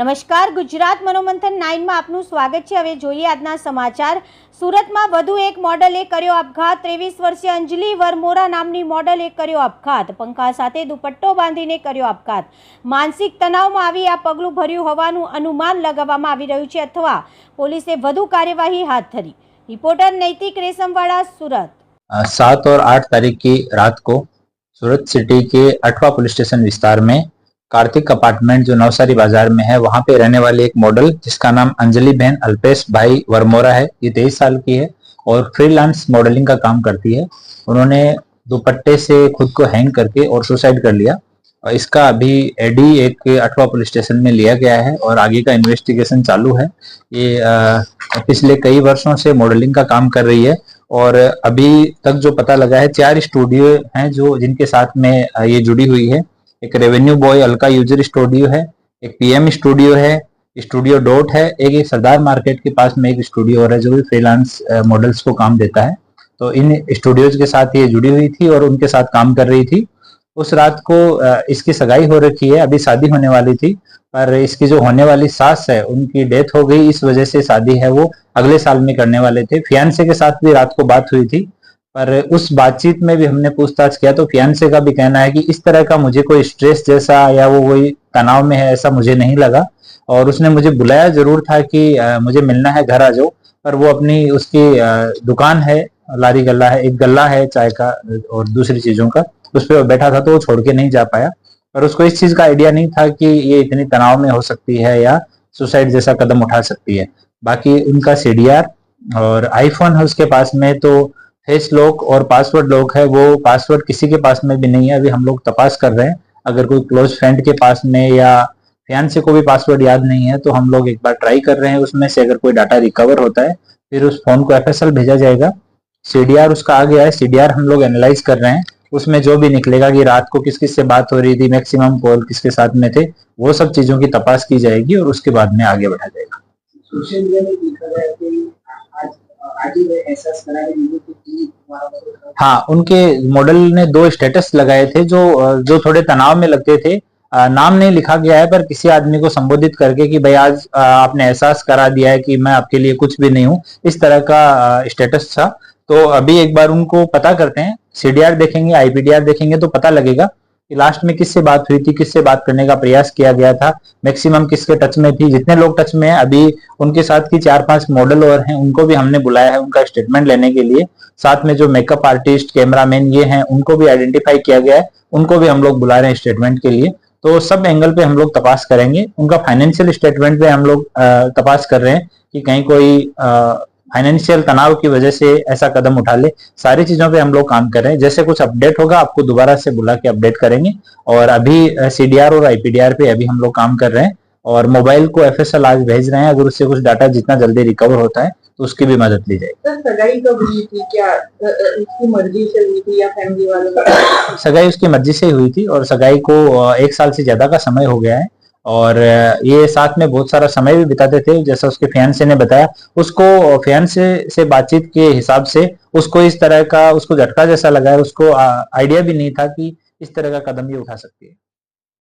નમસ્કાર, ગુજરાત મનોમંથન 9 માં આપનું સ્વાગત છે। હવે જોઈએ આજના સમાચાર। સુરતમાં વધુ એક મોડલે કર્યો આપઘાત। 23 વર્ષીય અંજલિ વરમોરા નામની મોડલે કર્યો આપઘાત। પંખા સાથે દુપટ્ટો બાંધીને કર્યો આપઘાત। માનસિક તણાવમાં આવી આ પગલું ભર્યું હોવાનું અનુમાન લગાવવામાં આવી રહ્યું છે અથવા પોલીસે વધુ કાર્યવાહી હાથ ધરી। रिपोर्टर नैतिक रेशमवाड़ा, सूरत। 7 और 8 तारीख की रात को सूरत सिटी के अठवा पुलिस स्टेशन विस्तार में कार्तिक अपार्टमेंट जो नवसारी बाजार में है वहां पे रहने वाली एक मॉडल जिसका नाम अंजलि बहन अल्पेश भाई वरमोरा है। ये 23 साल की है और फ्रीलांस मॉडलिंग का काम करती है। उन्होंने दुपट्टे से खुद को हैंग करके और सुसाइड कर लिया। और इसका अभी एडी एक अठवा पुलिस स्टेशन में लिया गया है और आगे का इन्वेस्टिगेशन चालू है। ये पिछले कई वर्षों से मॉडलिंग का काम कर रही है और अभी तक जो पता लगा है 4 स्टूडियो हैं जो जिनके साथ में ये जुड़ी हुई है। एक revenue boy Alka user studio है, एक पीएम स्टूडियो है, स्टूडियो डॉट है, एक सरदार मार्केट के पास में एक स्टूडियो और है जो भी फ्रीलांस मॉडल्स को काम देता है। तो इन स्टूडियोज के साथ ये जुड़ी हुई थी और उनके साथ काम कर रही थी। उस रात को इसकी सगाई हो रखी है, अभी शादी होने वाली थी, पर इसकी जो होने वाली सास है उनकी डेथ हो गई। इस वजह से शादी है वो अगले साल में करने वाले थे। फियांसे के साथ भी रात को बात हुई थी, पर उस बातचीत में भी हमने पूछताछ किया तो फियांसे का भी कहना है कि इस तरह का मुझे कोई स्ट्रेस जैसा या वो कोई तनाव में है ऐसा मुझे नहीं लगा। और उसने मुझे बुलाया जरूर था कि मुझे मिलना है, घर आ जाओ, पर वो अपनी उसकी दुकान है, लारी गल्ला है, एक गल्ला है चाय का और दूसरी चीजों का, उस पर बैठा था तो वो छोड़ के नहीं जा पाया। पर उसको इस चीज का आइडिया नहीं था कि ये इतनी तनाव में हो सकती है या सुसाइड जैसा कदम उठा सकती है। बाकी उनका सीडीआर और आईफोन है उसके पास में, तो फेस लॉक और पासवर्ड लॉक है, वो पासवर्ड किसी के पास में भी नहीं है। अभी हम लोग तपास कर रहे हैं, अगर कोई क्लोज फ्रेंड के पास में या फियांसे को भी पासवर्ड याद नहीं है तो हम लोग एक बार ट्राई कर रहे हैं। उसमें से अगर कोई डाटा रिकवर होता है फिर उस फोन को एफएसएल भेजा जाएगा। सीडीआर उसका आ गया है, सीडीआर हम लोग एनालाइज कर रहे हैं। उसमें जो भी निकलेगा कि रात को किस किस से बात हो रही थी, मैक्सिमम कॉल किसके साथ में थे, वो सब चीजों की तपास की जाएगी और उसके बाद में आगे बढ़ा जाएगा। सोशल मीडिया में लिखा गया है कि आज ही एहसास करा कि हाँ, उनके मॉडल ने 2 स्टेटस लगाए थे जो थोड़े तनाव में लगते थे। नाम नहीं लिखा गया है पर किसी आदमी को संबोधित करके कि भाई आज आपने एहसास करा दिया है कि मैं आपके लिए कुछ भी नहीं हूँ, इस तरह का स्टेटस था। तो अभी एक बार उनको पता करते हैं, सीडीआर देखेंगे, आईपीडीआर देखेंगे तो पता लगेगा कि लास्ट में किससे बात हुई थी, किससे बात करने का प्रयास किया गया था, मैक्सिमम किसके टच में थी। जितने लोग टच में हैं अभी उनके साथ की 4-5 मॉडल और हैं, उनको भी हमने बुलाया है उनका स्टेटमेंट लेने के लिए। साथ में जो मेकअप आर्टिस्ट, कैमरामैन ये हैं उनको भी आइडेंटिफाई किया गया है, उनको भी हम लोग बुला रहे हैं स्टेटमेंट के लिए। तो सब एंगल पे हम लोग तपास करेंगे। उनका फाइनेंशियल स्टेटमेंट पे हम लोग तपास कर रहे हैं कि कहीं कोई फाइनेंशियल तनाव की वजह से ऐसा कदम उठा ले। सारी चीजों पे हम लोग काम कर रहे हैं। जैसे कुछ अपडेट होगा आपको दोबारा से बुला के अपडेट करेंगे। और अभी सीडीआर और आईपीडीआर पे अभी हम लोग काम कर रहे हैं और मोबाइल को एफएसएल आज भेज रहे हैं। अगर उससे कुछ डाटा जितना जल्दी रिकवर होता है तो उसकी भी मदद ली जाएगी। सगाई कब हुई थी? क्या उसकी मर्जी से हुई थी या फैमिली वालों? सगाई उसकी मर्जी से हुई थी और सगाई को 1 साल से ज्यादा का समय हो गया है और ये साथ में बहुत सारा समय भी बिताते थे। जैसा उसके फियांसे ने बताया, उसको फियांसे से बातचीत के हिसाब से उसको इस तरह का उसको झटका जैसा लगा है, उसको आइडिया भी नहीं था कि इस तरह का कदम ये उठा सकती है।